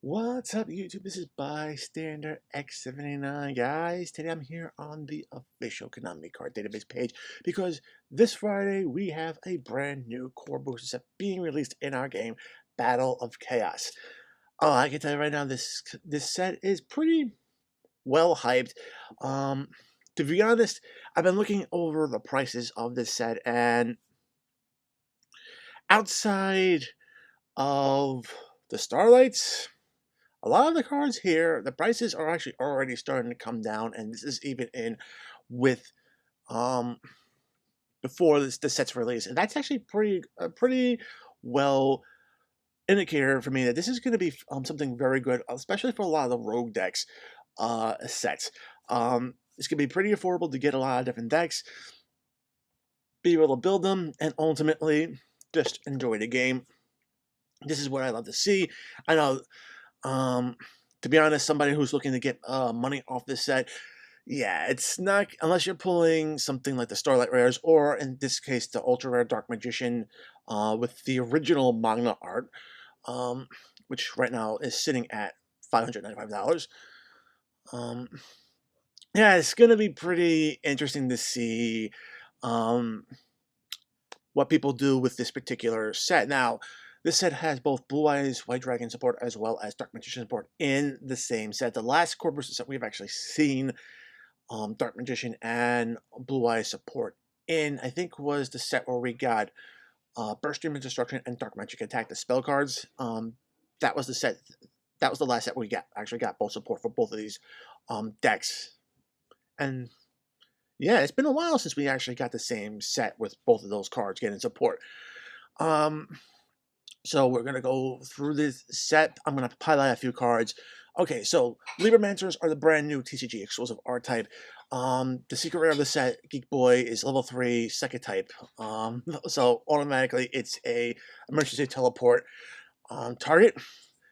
What's up, YouTube? This is Bystanderx79, guys. Today I'm here on the official Konami card database page because this Friday we have a brand new core booster set being released in our game, Battle of Chaos. Oh, I can tell you right now, this set is pretty well hyped. Um, to be honest, I've been looking over the prices of this set, and outside of the Starlights, a lot of the cards here, the prices are actually already starting to come down, and this is even in with um before the set's release, and that's actually pretty well indicator for me that this is going to be something very good, especially for a lot of the rogue decks sets. It's going to be pretty affordable to get a lot of different decks, be able to build them, and ultimately just enjoy the game. This is what I love to see. I know. Um, to be honest, somebody who's looking to get money off this set, yeah, it's not unless you're pulling something like the Starlight Rares, or in this case, the Ultra Rare Dark Magician with the original manga art, which right now is sitting at $595. Um, yeah, it's gonna be pretty interesting to see um, what people do with this particular set. Now, this set has both Blue Eyes White Dragon support as well as Dark Magician support in the same set. The last core booster set we've actually seen Dark Magician and Blue Eyes support in, I think, was the set where we got Burst Stream of Destruction and Dark Magic Attack, the spell cards. That was the set. That was the last set we actually got both support for both of these decks. And yeah, it's been a while since we actually got the same set with both of those cards getting support. So we're going to go through this set. I'm going to highlight a few cards. Okay, so Libromancers are the brand new TCG exclusive art type. The secret rare of the set, Geek Boy, is level 3 second type. So automatically it's a emergency teleport. Target,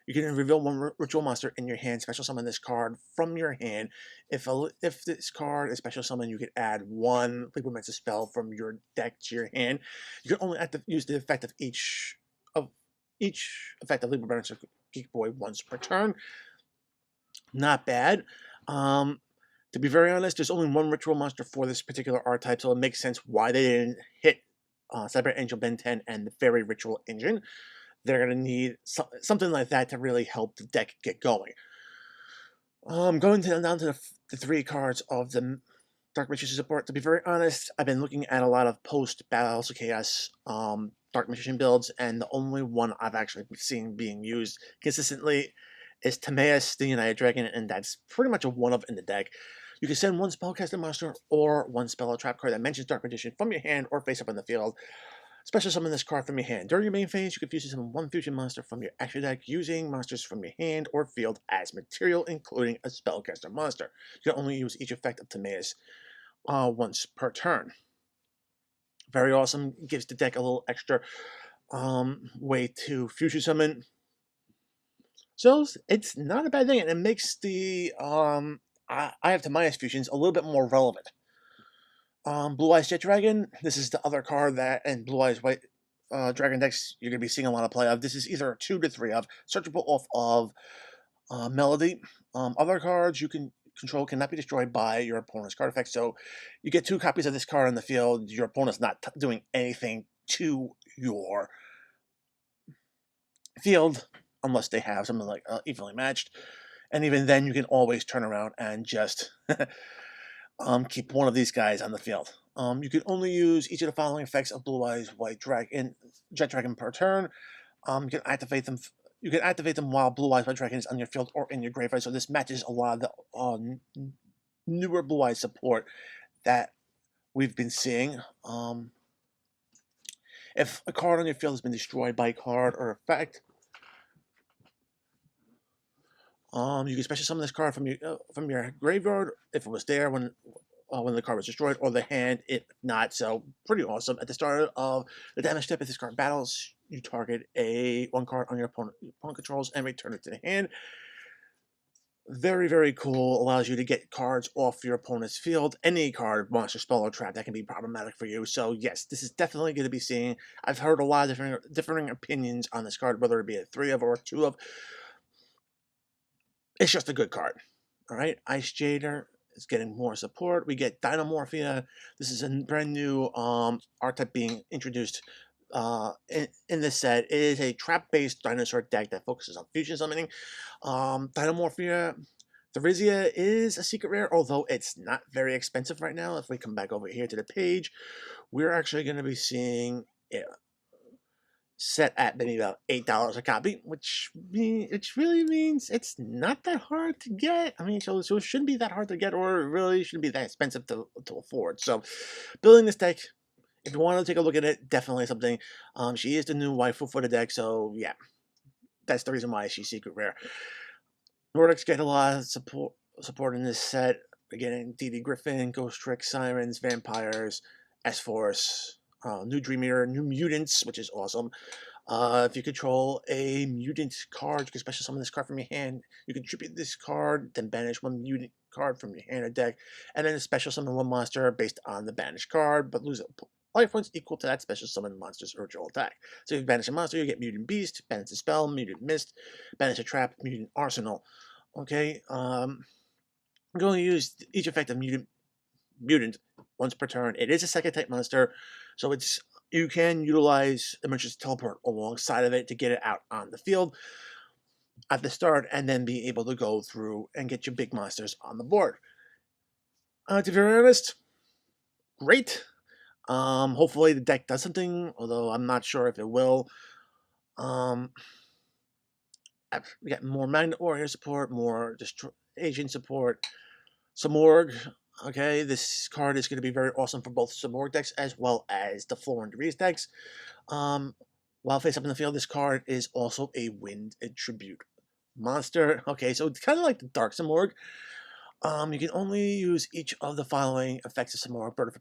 you can reveal one ritual monster in your hand, special summon this card from your hand. If this card is special summon, you can add one Libromancer spell from your deck to your hand. You can only use the effect of each effect of Libromancer Geek Boy once per turn. Not bad. To be very honest, there's only one ritual monster for this particular archetype, so it makes sense why they didn't hit Cyber Angel Ben 10 and the Fairy Ritual Engine. They're going to need something like that to really help the deck get going. Going down to the three cards of the Dark Magician support. To be very honest, I've been looking at a lot of post-Battles of Chaos Dark Magician builds, and the only one I've actually seen being used consistently is Timaeus, the United Dragon, and that's pretty much a one-of in the deck. You can send one spellcaster monster or one spell or trap card that mentions Dark Magician from your hand or face up in the field. Special summon this card from your hand. During your main phase, you can fusion summon one fusion monster from your extra deck using monsters from your hand or field as material, including a spellcaster monster. You can only use each effect of Timaeus once per turn. Very awesome. Gives the deck a little extra way to fusion summon. So it's not a bad thing, and it makes the I have Timaeus fusions a little bit more relevant. Blue Eyes Jet Dragon. This is the other card that in Blue Eyes White Dragon decks you're going to be seeing a lot of play of. This is either 2 to 3 of, searchable off of Melody. Other cards you can control cannot be destroyed by your opponent's card effect. So you get 2 copies of this card on the field. Your opponent's not doing anything to your field unless they have something like evenly matched. And even then, you can always turn around and just keep one of these guys on the field. You can only use each of the following effects of Blue Eyes White Dragon, Jet Dragon per turn. You can activate them. You can activate them while Blue Eyes White Dragon is on your field or in your graveyard. So this matches a lot of the newer Blue Eyes support that we've been seeing. If a card on your field has been destroyed by a card or effect, you can special summon this card from your graveyard if it was there when the card was destroyed, or the hand if not. So pretty awesome. At the start of the damage step, if this card battles, you target one card on your opponent controls and return it to the hand. Very, very cool. Allows you to get cards off your opponent's field. Any card, monster, spell, or trap that can be problematic for you. So yes, this is definitely going to be seen. I've heard a lot of different opinions on this card, whether it be a 3 of or a 2 of. it's just a good card. All right, Ice Jader is getting more support. We get Dynamorphia. This is a brand new archetype being introduced in this set. It is a trap-based dinosaur deck that focuses on fusion summoning. Dynamorphia Therizia is a secret rare, although it's not very expensive right now. If we come back over here to the page, we're actually going to be seeing it set at maybe about $8 a copy, which really means it's not that hard to get. I mean, so it shouldn't be that hard to get, or it really shouldn't be that expensive to afford. So, building this deck, if you want to take a look at it, definitely something. She is the new waifu for the deck, so yeah, that's the reason why she's secret rare. Nordics get a lot of support in this set. We're getting DD Griffin, Ghost Trick, Sirens, Vampires, S-Force, new Dream Eater, new Mutants, which is awesome. If you control a mutant card, you can special summon this card from your hand. You can tribute this card, then banish one mutant card from your hand or deck, and then special summon one monster based on the banished card, but lose life points equal to that special summon monster's original attack. So if you banish a monster, you get Mutant Beast, banish a spell, Mutant Mist, banish a trap, Mutant Arsenal. Okay, I'm going to use each effect of Mutant once per turn. It is a second type monster, so you can utilize Emergency Teleport alongside of it to get it out on the field at the start, and then be able to go through and get your big monsters on the board. To be honest, great. Hopefully the deck does something, although I'm not sure if it will. We got more Magnet Warrior support, more Agent support, Samorg. Okay, this card is going to be very awesome for both Samorg decks as well as the Florindrees decks. While face up in the field, this card is also a Wind Tribute monster. Okay, so it's kind of like the Dark Samorg. You can only use each of the following effects of Samorg: Bird of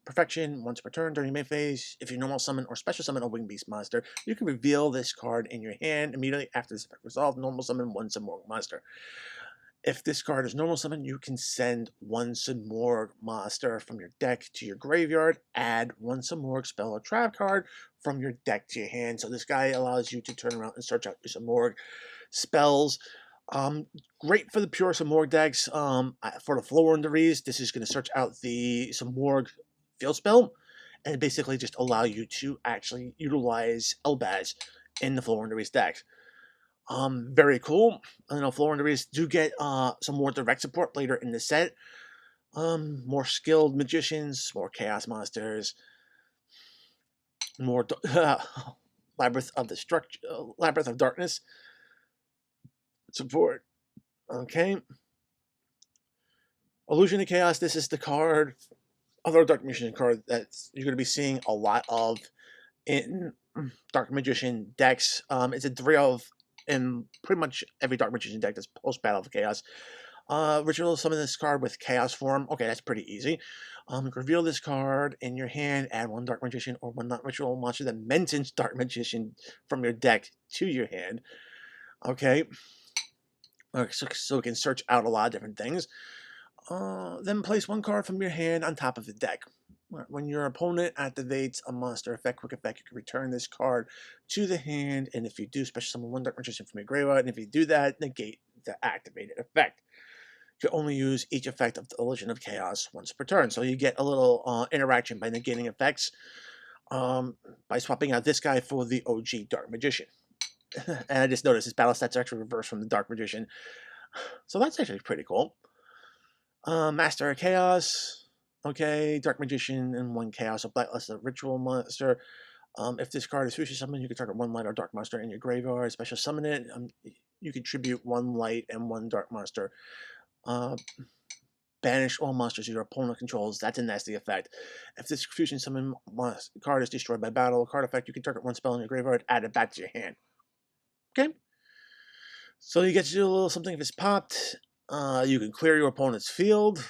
Perfection once per turn during your main phase. If you normal summon or special summon a Winged Beast monster, you can reveal this card in your hand immediately after this effect resolved. Normal summon one Samorg monster. If this card is normal summon, you can send one Samorg monster from your deck to your graveyard. Add one Samorg spell or trap card from your deck to your hand. So this guy allows you to turn around and search out your Samorg spells. Great for the pure Samorg decks. For the Florindrees, this is going to search out the Samorg field spell and basically just allow you to actually utilize Elbaz in the Florindrees deck. Very cool. I know Florindrees do get some more direct support later in the set. More skilled magicians, more chaos monsters, more Labyrinth of Darkness support. Okay. Illusion of Chaos, this is the card, other Dark Magician card that you're going to be seeing a lot of in Dark Magician decks. It's a 3 of in pretty much every Dark Magician deck that's post-Battle of Chaos. Ritual summon this card with Chaos form. Okay, that's pretty easy. Reveal this card in your hand, add one Dark Magician or one non-ritual monster that mentions Dark Magician from your deck to your hand. Okay. So it can search out a lot of different things. Then place one card from your hand on top of the deck. When your opponent activates a monster effect, quick effect, you can return this card to the hand, and if you do, special summon one Dark Magician from your graveyard, and if you do that, negate the activated effect. You can only use each effect of the Illusion of Chaos once per turn, so you get a little interaction by negating effects by swapping out this guy for the OG Dark Magician. And I just noticed his battle stats are actually reversed from the Dark Magician. So that's actually pretty cool. Master of Chaos. Okay, Dark Magician and one Chaos. So Blacklist a Ritual monster. If this card is fusion summoned, you can target one light or dark monster in your graveyard. Special summon it. You can tribute one light and one dark monster. Banish all monsters your opponent controls. That's a nasty effect. If this fusion summon card is destroyed by battle, card effect, you can target one spell in your graveyard, add it back to your hand. Okay. So you get to do a little something if it's popped. You can clear your opponent's field.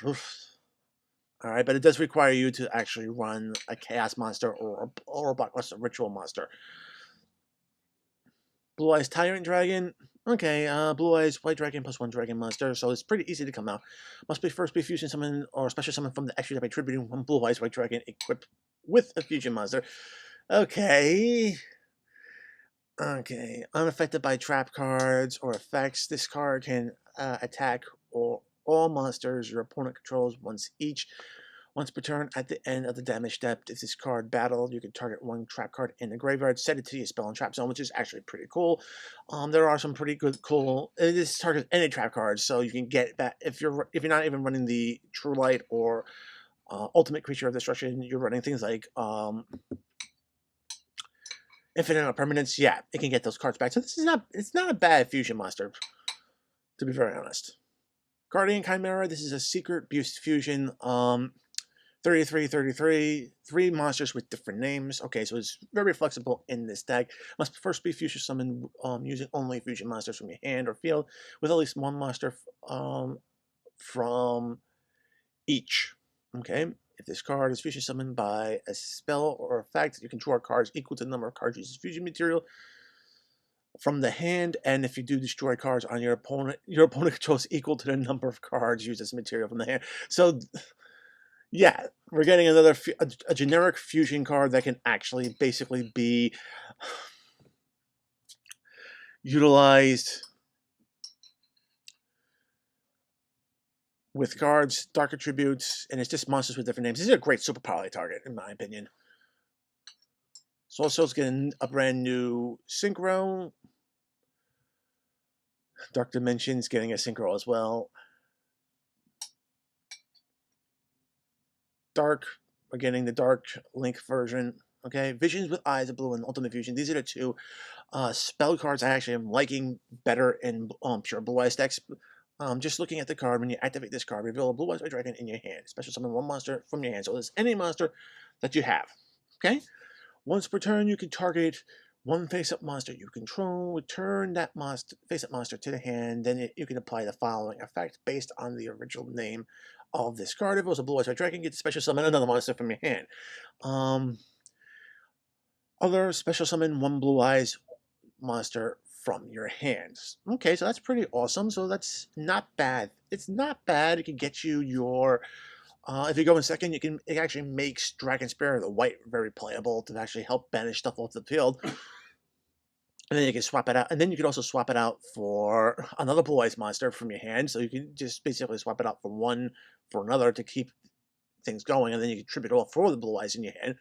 Alright, but it does require you to actually run a Chaos monster or a Blacklist Ritual monster. Blue Eyes Tyrant Dragon. Okay, Blue Eyes White Dragon plus 1 Dragon monster, so it's pretty easy to come out. Must be first be fusion summon or special summon from the extra by tributing one Blue Eyes White Dragon equipped with a fusion monster. Okay. Okay, unaffected by trap cards or effects. This card can attack or all monsters your opponent controls once each. Once per turn, at the end of the damage step, if this card battled, you can target one trap card in the graveyard, set it to your spell and trap zone, which is actually pretty cool. There are some pretty cool. This targets any trap cards, so you can get that if you're not even running the True Light or Ultimate Creature of Destruction, you're running things like Infinite Permanence. Yeah, it can get those cards back. So it's not a bad fusion monster, to be very honest. Guardian Chimera. This is a secret boost fusion. 33, 3 monsters with different names. Okay, so it's very flexible in this deck. Must first be fusion summoned using only fusion monsters from your hand or field, with at least one monster from each. Okay, if this card is fusion summoned by a spell or effect, you can draw cards equal to the number of cards used as fusion material from the hand, and if you do destroy cards on your opponent controls equal to the number of cards used as material from the hand. So yeah, we're getting another a generic fusion card that can actually basically be utilized with cards, dark attributes, and it's just monsters with different names. This is a great super poly target, in my opinion. So also it's getting a brand new synchro. Dark Dimensions getting a synchro as well. Dark, we're getting the Dark Link version. Okay, Visions with Eyes of Blue and Ultimate Fusion. These are the two spell cards I actually am liking better in pure Blue Eyes decks. Just looking at the card, when you activate this card, reveal a Blue Eyes White Dragon in your hand. Special summon one monster from your hand. So there's any monster that you have. Okay? Once per turn, you can target one face-up monster you control. Return that face-up monster to the hand. Then you can apply the following effect based on the original name of this card. If it was a Blue Eyes White Dragon, get special summon another monster from your hand. Other special summon one Blue Eyes monster from your hands. Okay, so that's pretty awesome. So that's not bad. It's not bad. It can get you your if you go in second, it actually makes Dragon Spear, the white, very playable to actually help banish stuff off the field. And then you can swap it out. And then you can also swap it out for another Blue Eyes monster from your hand. So you can just basically swap it out from one for another to keep things going. And then you can tribute all 4 of the Blue Eyes in your hand.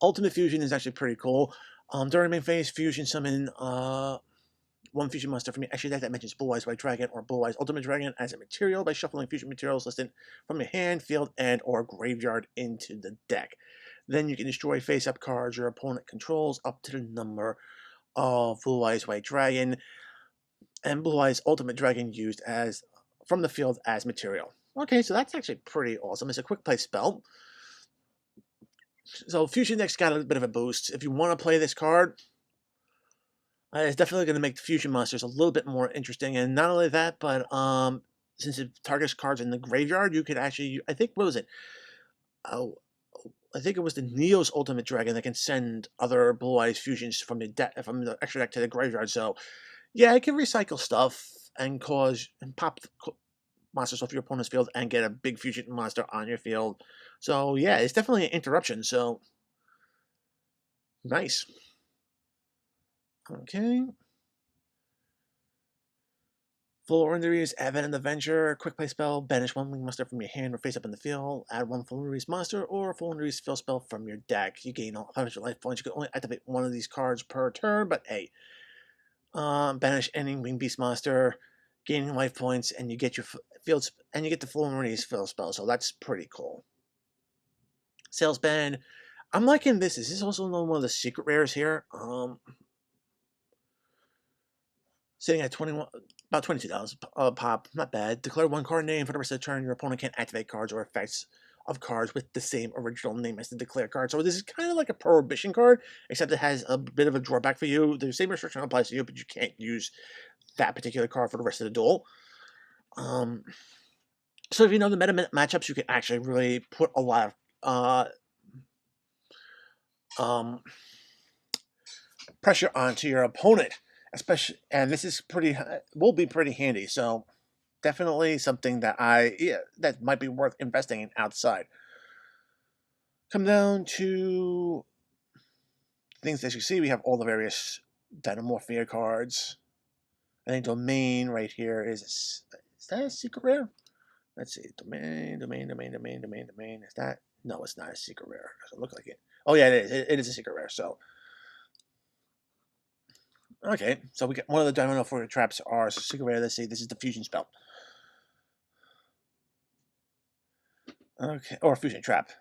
Ultimate Fusion is actually pretty cool. During main phase, fusion summon one fusion monster from your actually that mentions Blue Eyes White Dragon or Blue Eyes Ultimate Dragon as a material by shuffling fusion materials listed from your hand, field, and or graveyard into the deck. Then you can destroy face-up cards your opponent controls up to the number of Blue Eyes White Dragon and Blue Eyes Ultimate Dragon used as from the field as material. Okay, so that's actually pretty awesome. It's a quick play spell. So Fusion deck's got a bit of a boost. If you want to play this card, it's definitely going to make the Fusion monsters a little bit more interesting. And not only that, but since it targets cards in the graveyard, you could actually, I think, what was it? Oh, I think it was the Neo's Ultimate Dragon that can send other Blue Eyes Fusions from the extra deck to the graveyard. So, yeah, it can recycle stuff and pop monsters off your opponent's field and get a big Fusion monster on your field. So, yeah, it's definitely an interruption. So, nice. Okay. Full Release, Advent and Adventure, quick play spell, banish one wing monster from your hand or face up in the field, add one Full Release monster or Full Release field spell from your deck. You gain 500 life points. You can only activate one of these cards per turn, but hey. Banish any wing beast monster, gaining life points, and you get your fields and you get the Full Release field spell, so that's pretty cool. Sales band. I'm liking this. Is this also one of the secret rares here? Sitting at about $22 pop. Not bad. Declare one card name for the rest of the turn. Your opponent can't activate cards or effects of cards with the same original name as the declared card. So this is kind of like a Prohibition card, except it has a bit of a drawback for you. The same restriction applies to you, but you can't use that particular card for the rest of the duel. So if you know the meta matchups, you can actually really put a lot of pressure onto your opponent. Especially, and this is will be pretty handy. So definitely something that that might be worth investing in outside. Come down to things that you see. We have all the various Dynamorphia cards. I think domain right here is that a secret rare? Let's see, domain. Is that? No, it's not a secret rare. It doesn't look like it. Oh yeah, it is. It is a secret rare. So okay, so we got one of the Dynamo for traps are secret rare. Let's see, this is the fusion spell. Okay, or fusion trap.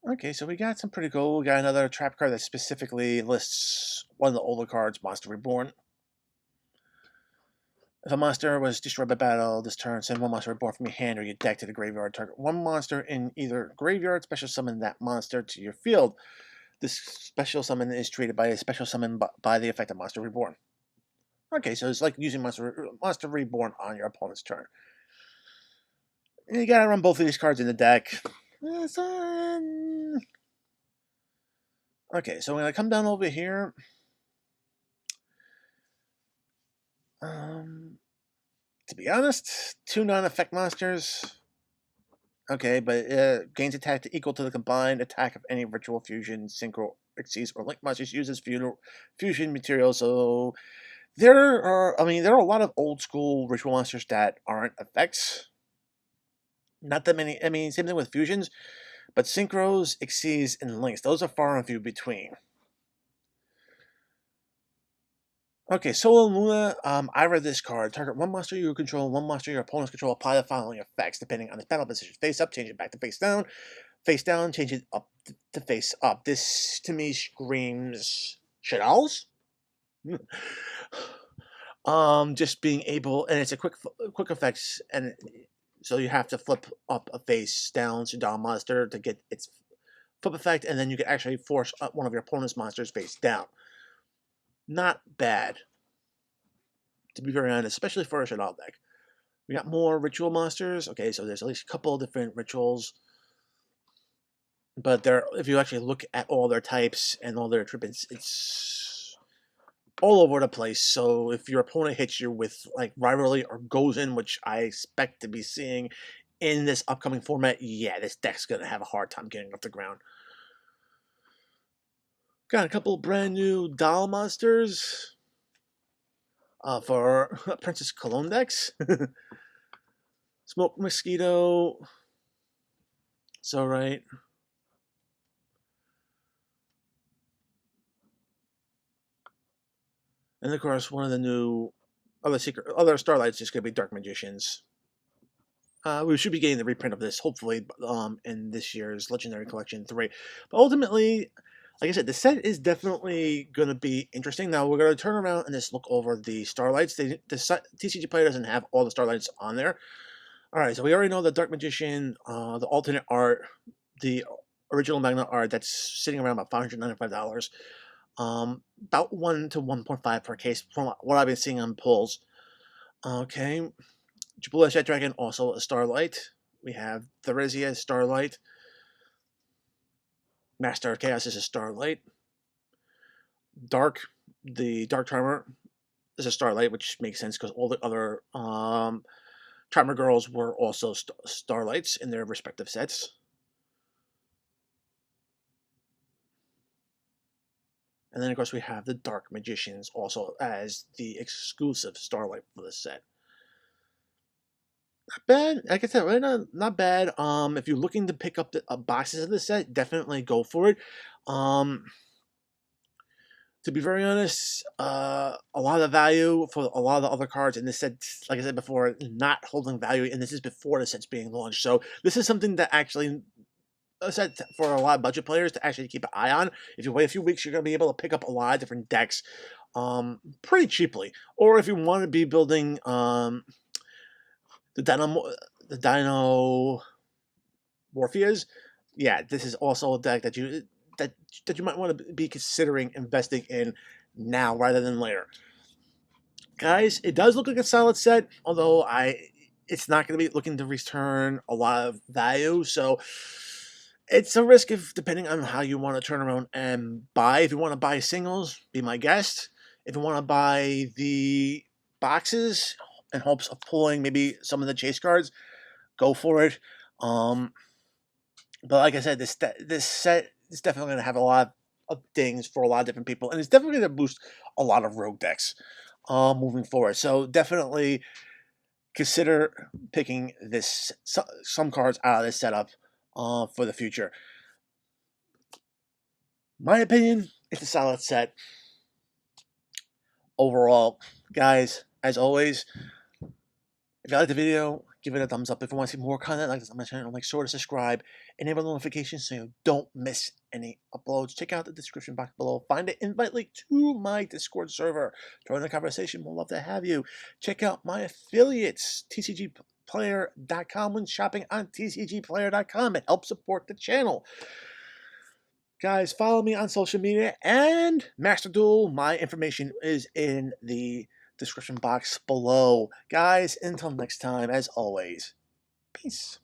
Okay, so we got some pretty cool. We got another trap card that specifically lists one of the older cards, Monster Reborn. If a monster was destroyed by battle this turn, send one monster reborn from your hand or your deck to the graveyard. Target one monster in either graveyard, special summon that monster to your field. This special summon is treated by a special summon by the effect of Monster Reborn. Okay, so it's like using Monster Reborn on your opponent's turn. And you gotta run both of these cards in the deck. Okay, so I'm gonna come down over here. To be honest, 2 non-effect monsters. Okay, but gains attack equal to the combined attack of any Ritual Fusion, Synchro, Xyz, or Link monsters uses fusion material. So there are a lot of old school Ritual monsters that aren't effects. Not that many. I mean, same thing with fusions, but Synchros, Xyz, and Links, those are far and few between. Okay, Solo Luna, I read this card. Target one monster you control, one monster your opponents control, apply the following effects depending on its battle position. Face up, change it back to face down. Face down, change it up to face up. This, to me, screams Shaddolls. Just being able, and it's a quick effects, and so you have to flip up a face down Shaddol monster to get its flip effect, and then you can actually force one of your opponent's monsters face down. Not bad, to be very honest, especially for a Shaddol deck. We got more ritual monsters. Okay, so there's at least a couple of different rituals. But if you actually look at all their types and all their attributes, it's all over the place. So if your opponent hits you with like rivalry or goes in, which I expect to be seeing in this upcoming format, yeah, this deck's gonna have a hard time getting off the ground. Got a couple brand new doll monsters for Princess Cologne decks. Smoke Mosquito. So right. And of course, one of the new other Starlights is going to be Dark Magicians. We should be getting the reprint of this, hopefully, in this year's Legendary Collection 3. But ultimately, like I said, the set is definitely going to be interesting. Now, we're going to turn around and just look over the Starlights. The TCG Player doesn't have all the Starlights on there. Alright, so we already know the Dark Magician, the alternate art, the original Magna art, that's sitting around about $595. About 1 to 1.5 per case from what I've been seeing on pulls. Okay. Jabula Jet Dragon, also a Starlight. We have Theresia Starlight. Master of Chaos is a Starlight. The Dark Charmer is a Starlight, which makes sense because all the other Charmer girls were also Starlights in their respective sets. And then, of course, we have the Dark Magicians also as the exclusive Starlight for the set. Not bad. Like I said, really not bad. If you're looking to pick up the boxes of the set, definitely go for it. To be very honest, a lot of the value for a lot of the other cards in this set, like I said before, not holding value, and this is before the set's being launched. So this is something that actually a set for a lot of budget players to actually keep an eye on. If you wait a few weeks, you're going to be able to pick up a lot of different decks pretty cheaply. Or if you want to be building the Dino Morpheus, yeah, this is also a deck that you might want to be considering investing in now rather than later. Guys, it does look like a solid set, although it's not going to be looking to return a lot of value, so it's a risk depending on how you want to turn around and buy. If you want to buy singles, be my guest. If you want to buy the boxes in hopes of pulling maybe some of the chase cards, go for it. But like I said, this set is definitely going to have a lot of things for a lot of different people, and it's definitely going to boost a lot of rogue decks. moving forward. So definitely consider picking some cards out of this setup for the future. My opinion, it's a solid set. Overall, guys, as always, if you like the video, give it a thumbs up. If you want to see more content like this on my channel, make sure to subscribe, enable notifications so you don't miss any uploads. Check out the description box below. Find an invite link to my Discord server. Join the conversation. We'll love to have you. Check out my affiliates, tcgplayer.com, when shopping on tcgplayer.com. It helps support the channel. Guys, follow me on social media and Master Duel. My information is in the description box below. Guys, until next time, as always, peace.